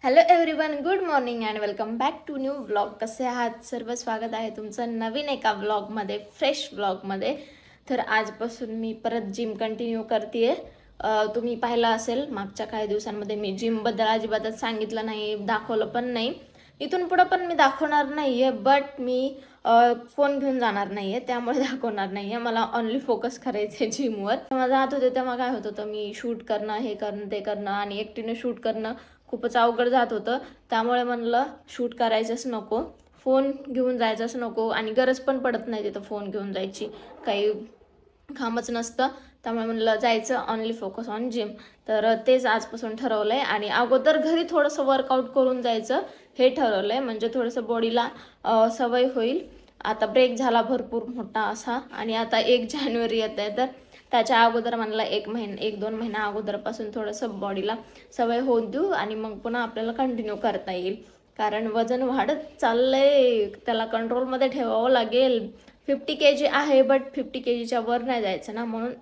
Hello everyone, good morning and welcome back to new vlog. कसे आहात सर्व? स्वागत आहे तुमचं नवीन एका व्लॉगमध्ये, फ्रेश व्लॉगमध्ये. तर आजपासून मी परत जिम कंटिन्यू करते. तुम्ही पाहिलं असेल मागच्या काही दिवसांमध्ये मी जिमबद्दल अजिबातच सांगितलं नाही, दाखवलं पण नाही. इथून पुढं पण मी दाखवणार नाही आहे, बट मी फोन घेऊन जाणार नाही आहे, त्यामुळे दाखवणार नाही आहे. मला ऑनली फोकस करायचं आहे जिमवर. तेव्हा जात होते तेव्हा काय होत होतं, मी शूट करणं, हे करणं, ते करणं आणि एकटीने शूट करणं खूपच अवघड जात होतं. त्यामुळे म्हणलं शूट करायचंच नको, फोन घेऊन जायचंच नको आणि गरज पण पडत नाही तिथं फोन घेऊन जायची, काही कामच नसतं. त्यामुळे म्हणलं जायचं ऑनली फोकस ऑन जिम. तर तेच आजपासून ठरवलं आहे आणि अगोदर घरी थोडंसं वर्कआउट करून जायचं हे ठरवलं आहे, म्हणजे थोडंसं बॉडीला सवय होईल. आता ब्रेक झाला भरपूर मोठा असा आणि आता 1 जानेवारी येत आहे, तर त्याच्या अगोदर मला 1-2 महिना अगोदरपासून थोडंसं बॉडीला सवय होऊन देऊ आणि मग पुन्हा आपल्याला कंटिन्यू करता येईल. कारण वजन वाढत चाललंय, त्याला कंट्रोलमध्ये ठेवावं लागेल. 50 kg आहे, बट 50 kgच्या वर नाही जायचं ना, म्हणून.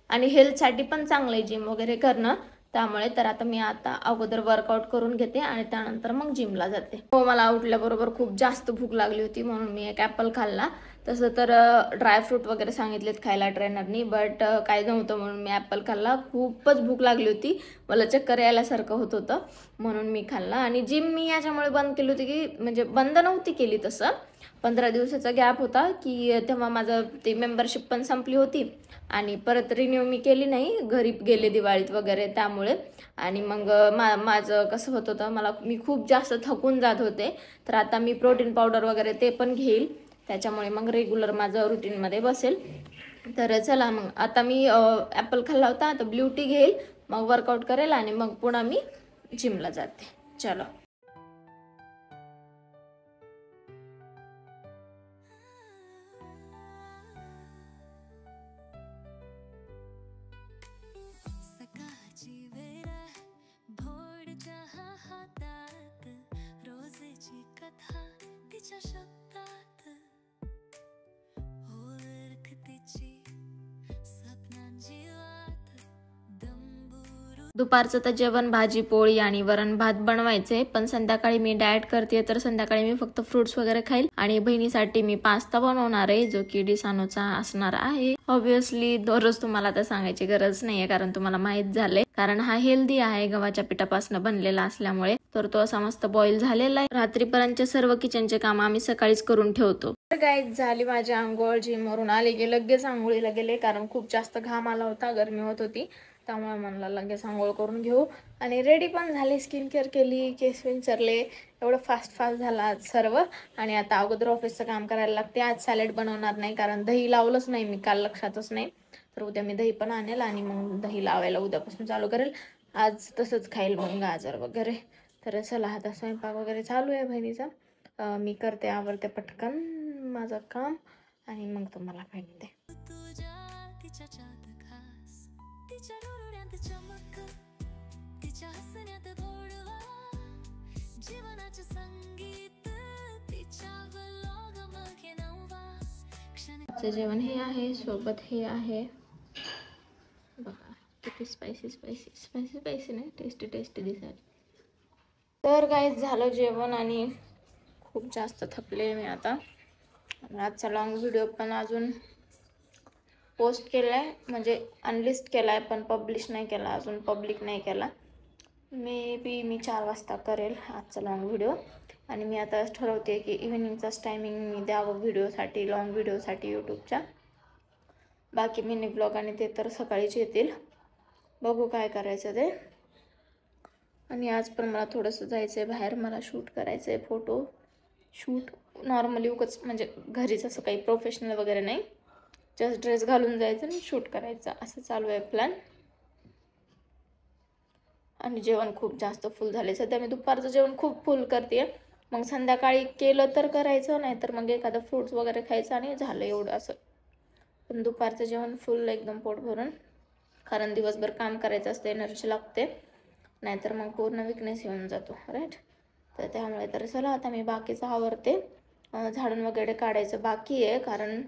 आणि हेल्थसाठी पण चांगलं आहे जिम वगैरे करणं. त्यामुळे तर आता मी अगोदर वर्कआउट करून घेते आणि त्यानंतर मग जिमला जाते. हो, मला उठल्याबरोबर खूप जास्त भूक लागली होती, म्हणून मी एक ॲपल खाल्ला. तसं तर ड्रायफ्रूट वगैरे सांगितलेत खायला ट्रेनरनी, बट काय नव्हतं म्हणून मी ॲपल खाल्ला. खूपच भूक लागली होती, मला चक्कर यायल्यासारखं होत होतं, म्हणून मी खाल्ला. आणि जिम मी याच्यामुळे बंद केली होती की, म्हणजे बंद नव्हती केली, तसं 15 दिवसाचा गॅप होता की तेव्हा माझं ती मेंबरशिप पण संपली होती आणि परत रिन्यू मी केली नाही, घरी गेले दिवाळीत वगैरे, त्यामुळे. आणि मग माझं कसं होत होतं, मी खूप जास्त थकून जात होते. तर आता मी प्रोटीन पावडर वगैरे ते पण घेईल, त्याच्यामुळे मग रेग्युलर माझं रुटीनमध्ये बसेल. तर चला, मग आता मी ॲपल खाल्ला होता, आता ब्ल्यू टी घेईल, मग वर्कआउट करेल आणि मग पुन्हा मी जिमला जाते. चलो. दुपारचं तर जेवण भाजी पोळी आणि वरण भात बनवायचे, पण संध्याकाळी मी डाएट करते, तर संध्याकाळी मी फक्त फ्रुट्स वगैरे खाईल. आणि बहिणीसाठी मी पास्ता बनवणार आहे, जो की डिसानोचा असणार आहे. ऑब्विसली दररोज तुम्हाला तर सांगायची गरज नाहीये, कारण तुम्हाला माहित झालंय, कारण हा हेल्दी आहे, गव्हाच्या पिठापासून बनलेला असल्यामुळे. तर तो असा मस्त बॉईल झालेला आहे. रात्रीपर्यंतचे सर्व किचनचे काम आम्ही सकाळीच करून ठेवतो. तर गाईज, झाली माझी आंघोळ. जिमवरून आले की लगेच आंघोळीला गेले, कारण खूप जास्त घाम आला होता, गरमी होत होती. त्यामुळे म्हणलं लगेच आंघोळ करून घेऊ. आणि रेडी पण झाले, स्किन केअर केली, केस विंचरले. एवढं फास्ट झालं आज सर्व. आणि आता अगोदर ऑफिसचं काम करायला लागते. आज सॅलेड बनवणार नाही, कारण दही लावलंच नाही मी काल, लक्षातच नाही. तर उद्या मी दही पण आणेल आणि मग दही लावायला उद्यापासून चालू करेल. आज तसंच खाईल मग गाजर वगैरे. तर चला, आता स्वयंपाक वगैरे चालू आहे बहिणीचा. मी करते, आवरते पटकन माझं काम आणि मग तुम्हाला भेटते. जेवण हे आहे, सोबत हे आहे बघा, किती स्पायसी नाही, टेस्टी दिसायला. तर काय झालं जेवण आणि खूप जास्त थकले मी आता. आजचा लॉंग व्हिडिओ पण अजून पोस्ट केलाय, म्हणजे अनलिस्ट केलाय, पण पब्लिश नाही केला अजून, पब्लिक नाही केला. मे बी मी 4 वाजता करेल आजचा लॉंग व्हिडिओ. आणि मी आता ठरवते की इव्हिनिंगचाच टायमिंग मी द्यावं व्हिडिओसाठी, लॉंग व्हिडिओसाठी यूट्यूबच्या. बाकी मिनी ब्लॉग आणि ते तर सकाळीच येतील, बघू काय करायचं ते. आणि आज पण मला थोडंसं जायचं आहे बाहेर, मला शूट करायचं आहे, फोटो शूट. नॉर्मली उगाच, म्हणजे घरीच, असं काही प्रोफेशनल वगैरे नाही, जस्ट ड्रेस घालून जायचं आणि शूट करायचं, असं चालू आहे प्लॅन. आणि जेवण खूप जास्त फुल झाले सध्या. मी दुपारचं जेवण खूप फुल करते, मग संध्याकाळी केलं तर करायचं, नाही तर मग एखादं फ्रूट्स वगैरे खायचं आणि झालं एवढं असं. पण दुपारचं जेवण फुल एकदम पोट भरून, कारण दिवसभर काम करायचं असतं, एनर्जी लागते, नाहीतर मग पूर्ण विकनेस येऊन जातो, राईट. तर त्यामुळे तर चला, आता मी बाकीचं आवरते. झाडून वगैरे काढायचं बाकी आहे, कारण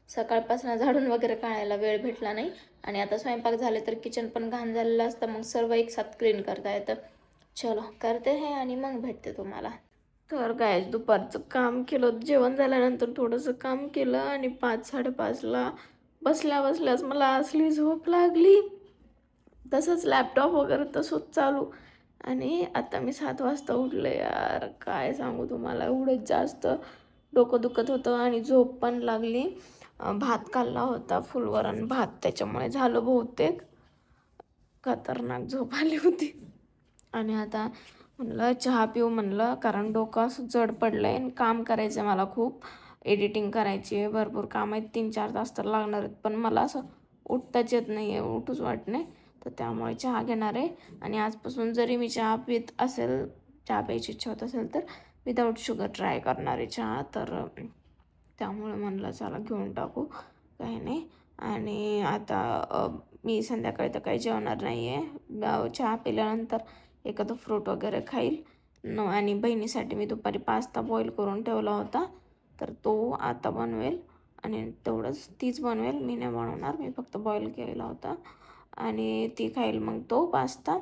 सकाळपासून झाडून वगैरे काढायला वेळ भेटला नाही. आणि आता स्वयंपाक झाले तर किचन पण घाण झालेलं असतं, मग सर्व एक साथ क्लीन करता येतं. चलो करते हे आणि मग भेटते तुम्हाला. तर काय दुपारचं काम केलं, जेवण झाल्यानंतर थोडंसं काम केलं आणि 5-5:30ला बसल्या बसल्याच मला असली झोप लागली. तसंच लॅपटॉप वगैरे तसंच चालू. आणि आता मी 7 वाजता उठले. यार काय सांगू तुम्हाला, एवढं जास्त डोकं दुखत होतं आणि झोप पण लागली. भात खाल्ला होता, फुलवरण भात, त्याच्यामुळे झालं बहुतेक. खतरनाक झोप आली होती. आणि आता म्हणलं चहा पिऊ म्हणलं, कारण डोकं असं जड पडलं आहे आणि काम करायचं आहे मला खूप. एडिटिंग करायची आहे, भरपूर काम आहेत, 3-4 तास तर लागणार आहेत. पण मला असं उठताच येत नाही आहे, उठूच वाटत नाही. तर त्यामुळे चहा घेणार आहे. आणि आजपासून जरी मी चहा पित असेल, चहा प्यायची इच्छा होत असेल तर विदाऊट शुगर ट्राय करणार आहे चहा. तर त्यामुळे म्हणलं चला घेऊन टाकू, काही नाही. आणि आता मी संध्याकाळी तर काही जेवणार नाही आहे. चहा पिल्यानंतर एखादं फ्रूट वगैरे खाईल. आणि बहिणीसाठी मी दुपारी पास्ता बॉईल करून ठेवला होता, तर तो आता बनवेल. आणि तेवढंच तीच बनवेल, मी नाही बनवणार, मी फक्त बॉईल केला होता आणि ती खाईल मग तो पास्ता.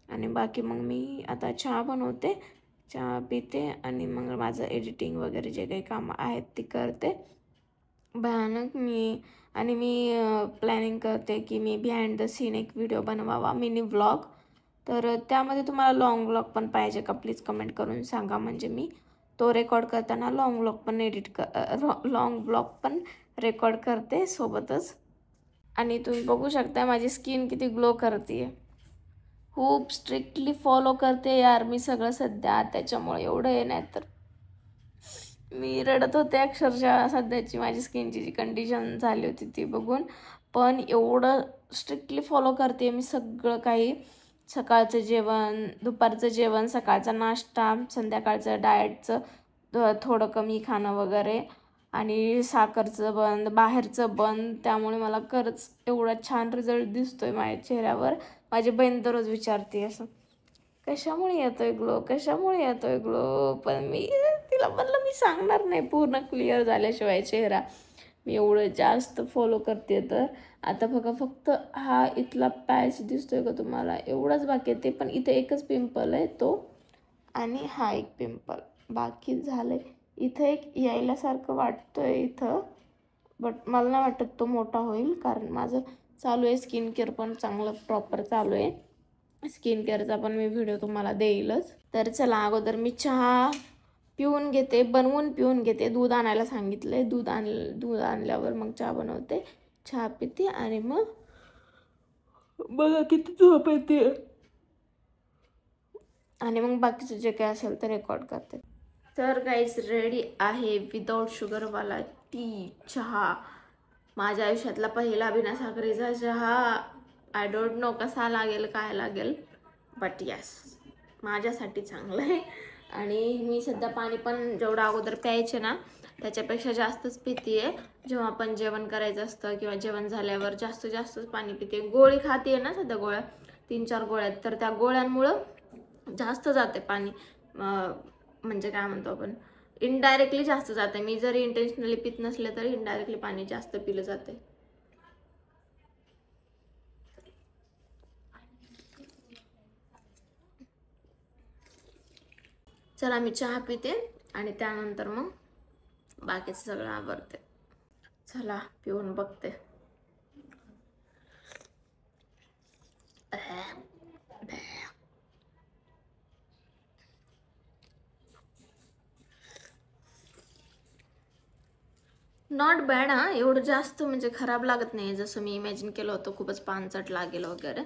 आणि बाकी मग मी आता चहा बनवते, चहा पिते आणि मग माझं एडिटिंग वगैरे जे काही कामं आहेत ती करते. भयानक मी प्लॅनिंग करते की मी बिहाइंड द सीन एक व्हिडिओ बनवावा, मिनी व्लॉग. तर त्यामध्ये तुम्हाला लाँग व्लॉग पण पाहिजे का, प्लीज कमेंट करून सांगा. म्हणजे मी तो रेकॉर्ड करताना लाँग व्लॉग पण रेकॉर्ड करते सोबतच. आणि तुम्ही बघू शकता माझी स्किन किती ग्लो करते. खूप स्ट्रिक्टली फॉलो करते यार मी सगळं सध्या, त्याच्यामुळे एवढं आहे. नाही तर मी रडत होते अक्षरशः. सध्याची माझी स्किनची जी कंडिशन झाली होती ती बघून. पण एवढं स्ट्रिक्टली फॉलो करते मी सगळं काही. सकाळचं जेवण, दुपारचं जेवण, सकाळचा नाश्ता, संध्याकाळचं डाएटचं थोडं कमी खाणं वगैरे, आणि साखरचं बंद, बाहेरचं बंद. त्यामुळे मला खरंच एवढा छान रिझल्ट दिसतोय माझ्या चेहऱ्यावर. माझी बहीण दररोज विचारते असं, कशामुळे येतोय ग्लो, कशामुळे येतोय ग्लो. पण मी तिला म्हणलं मी सांगणार नाही पूर्ण क्लिअर झाल्याशिवाय चेहरा. मी एवढं जास्त फॉलो करते. तर आता बघा, फक्त हा इथला पॅच दिसतोय का तुम्हाला, एवढंच बाकी आहे. ते पण इथे एकच पिंपल आहे तो, आणि हा एक पिंपल बाकी झालं आहे. इथं एक यायल्यासारखं वाटतंय इथं, बट मला नाही वाटत तो मोठा होईल, कारण माझं चालू आहे स्किन केअर पण चांगलं प्रॉपर चालू आहे. स्किन केअरचा पण मी व्हिडिओ तुम्हाला देईलच. तर चला अगोदर मी चहा पिऊन घेते, बनवून पिऊन घेते. दूध आणायला सांगितलंय, दूध आणल्यावर मग चहा बनवते, चहा पिते आणि मग बघा किती झोप येते. आणि मग बाकीचं जे काय असेल तर रेकॉर्ड करते. तर गाईज रेडी आहे विदाऊट शुगरवाला टी चहा. माझ्या आयुष्यातला पहिला बिना साखरेचा चहा. आय डोंट नो कसा लागेल, काय लागेल, बट यस माझ्यासाठी चांगलं आहे. आणि मी सध्या पाणी पण जेवढं अगोदर प्यायचे ना त्याच्यापेक्षा जास्तच पिते आहे. जेव्हा आपण जेवण करायचं असतं किंवा जेवण झाल्यावर जास्तच पाणी पिते. गोळी खाते ना सध्या, गोळ्या 3-4 गोळ्या, तर त्या गोळ्यांमुळं जास्त जाते पाणी. म्हणजे काय म्हणतो आपण, इनडायरेक्टली जास्त जाते. मी जरी इंटेन्शनली पित नसले तरी इनडायरेक्टली पाणी जास्त पिलं जाते. चला मी चहा पिते आणि त्यानंतर मग बाकीचं सगळं आवरते. चला पिऊन बघते. नॉट बॅड हा, एवढं जास्त म्हणजे खराब लागत नाही जसं मी इमॅजिन केलं होतं, खूपच पानचट लागेल वगैरे.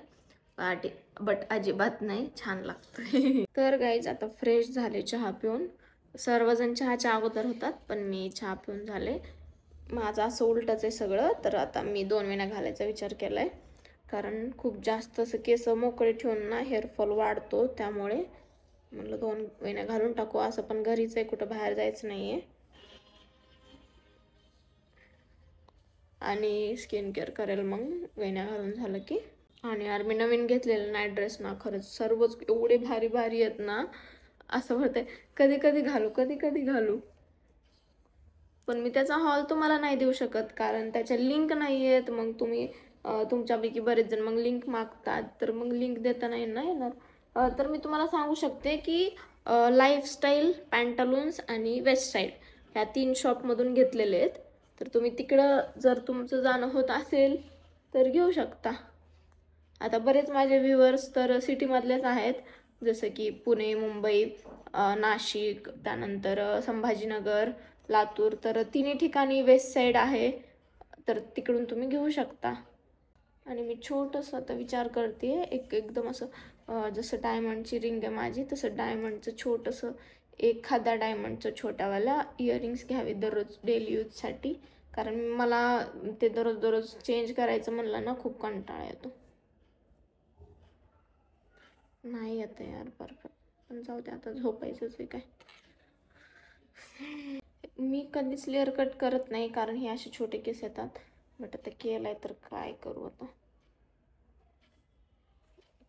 बट अजिबात नाही, छान लागतं. तर गाईज आता फ्रेश झाले चहा पिऊन. सर्वजण चहाच्या अगोदर होतात, पण मी चहा पिऊन झाले. माझं असं उलटच आहे सगळं. तर आता मी 2 वेण्या घालायचा विचार केला आहे, कारण खूप जास्त असं केस मोकळे ठेवून ना हेअरफॉल वाढतो. त्यामुळे म्हटलं 2 वेण्या घालून टाकू. असं पण घरीच आहे, कुठं बाहेर जायचं नाही आहे. आणि स्किन केअर करेल मग वेण्या घालून झालं की. आणि यार मी नवीन घेतलेलं नाईट ड्रेस ना, खरंच सर्वच एवढे भारी भारी आहेत ना, असं होतंय कधी कधी घालू. पण मी त्याचा हॉल तुम्हाला नाही देऊ शकत, कारण त्याच्या लिंक नाही आहेत. मग तुम्ही तुमच्यापैकी बरेच जण मग लिंक मागतात, तर मग लिंक देता नाही ना येणार. तर मी तुम्हाला सांगू शकते की लाईफस्टाईल, पॅन्टालून्स आणि वेस्ट साईड ह्या 3 शॉपमधून घेतलेले आहेत. तर तुम्ही तिकडं जर तुमचं जाणं होत असेल तर घेऊ शकता. आता बरेच माझे व्ह्युअर्स तर सिटीमधलेच आहेत, जसं की पुणे, मुंबई, नाशिक, त्यानंतर संभाजीनगर, लातूर. तर तिन्ही ठिकाणी वेस्ट साईड आहे, तर तिकडून तुम्ही घेऊ शकता. आणि मी छोटंसं आता विचार करते एकदम असं जसं डायमंडची रिंग आहे माझी, तसं डायमंडचं छोटंसं एखाद्या डायमंडचं छोट्यावाला इयरिंग्स घ्यावे दररोज डेली यूजसाठी. कारण मला ते दररोज दररोज चेंज करायचं म्हणलं ना, खूप कंटाळा येतो. नाही येतं यार परफेक्ट, पण जाऊ दे, आता झोपायचंच आहे काय. मी कधीच लेअर कट करत नाही, कारण हे असे छोटे केस येतात. बट आता केलाय तर काय करू आता.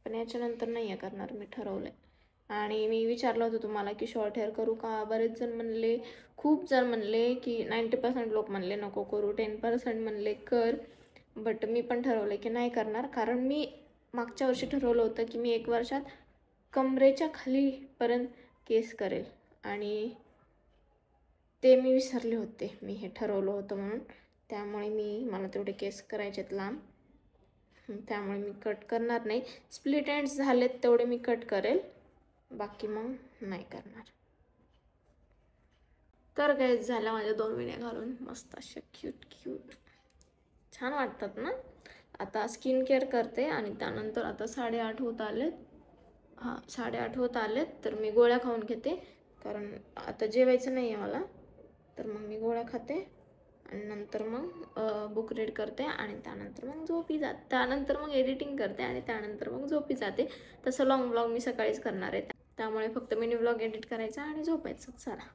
पण याच्यानंतर नाही आहे करणार, मी ठरवलंय. आणि मी विचारलं होतं तुम्हाला की शॉर्ट हेअर करू का. बरेच जण म्हणले, खूप जण म्हणले की 90% लोक म्हणले नको करू, 10% म्हणले कर. बट मी पण ठरवलं की नाही करणार, कारण मी मागच्या वर्षी ठरवलं होतं की मी 1 वर्षात कमरेच्या खालीपर्यंत केस करेल, आणि ते मी विसरले होते. मी हे ठरवलं होतं म्हणून. त्यामुळे मला तेवढे केस करायचेत लांब, त्यामुळे मी कट करणार नाही. स्प्लिट एंड्स झालेत तेवढे मी कट करेल, बाकी मग नाही करणार. तर गाईज झाल्या माझ्या 2 वेण्या घालून मस्त अशा क्यूट क्यूट छान वाटतात ना. आता स्किन केअर करते आणि त्यानंतर आता 8:30 होत आलेत. 8:30 होत आलेत, तर मी गोळ्या खाऊन घेते, कारण आता जेवायचं नाही आहे मला. तर मग मी गोळ्या खाते आणि नंतर मग बुक रीड करते आणि त्यानंतर मग झोपी जाते. त्यानंतर मग एडिटिंग करते आणि त्यानंतर मग झोपी जाते. तसं लॉंग ब्लॉग मी सकाळीच करणार आहे, त्यामुळे फक्त मिनी ब्लॉग एडिट करायचा आणि झोपायचं. चला.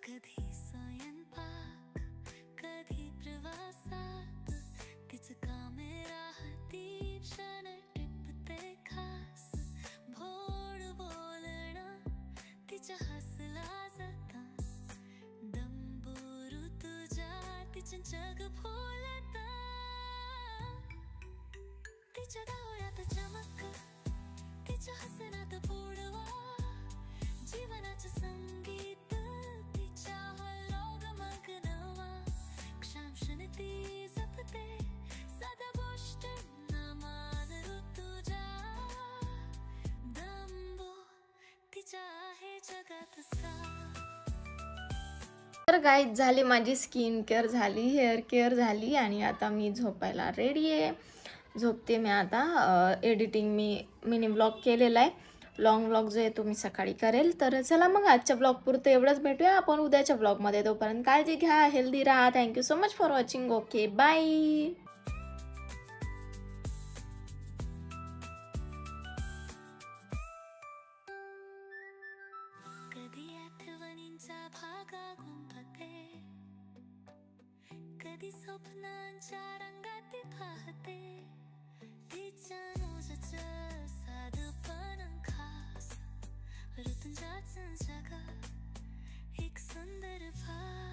कधी स्वयंपाक, कधी प्रवासात, तिचं काम राहती क्षण टिपते खास. भोळ बोलणं तिच्या हसला जाता, दंबोरू तुझ्या तिचं जग फुलता. तिच्या डोळ्यात चमक, तिच्या हसण्यात बुडवा, जीवनाचं संगीत ती जपते साध्या गोष्टींना मान ऋतुजा. दंबो तिच्या आहे जगात सा. तर गाईज झाली माझी स्किन केअर झाली, हेअर केअर झाली, आणि आता मी झोपायला रेडी आहे. झोपते मी आता. एडिटिंग मी मिनी ब्लॉग केलेला आहे. लॉंग ब्लॉग जो आहे तो मी सकाळी करेल. तर चला मग आजच्या ब्लॉग पुरतं एवढंच. भेटूया आपण उद्याच्या ब्लॉगमध्ये. तोपर्यंत काळजी घ्या, हेल्दी राहा. Thank you so much for watching. Okay, bye. कधी आठवणींचा भागा गुंफते, कधी स्वप्नांच्या रंगात पाहते. तिच्या नोजचं साधपण खास, ऋतुंजाचं जग एक सुंदर भाग.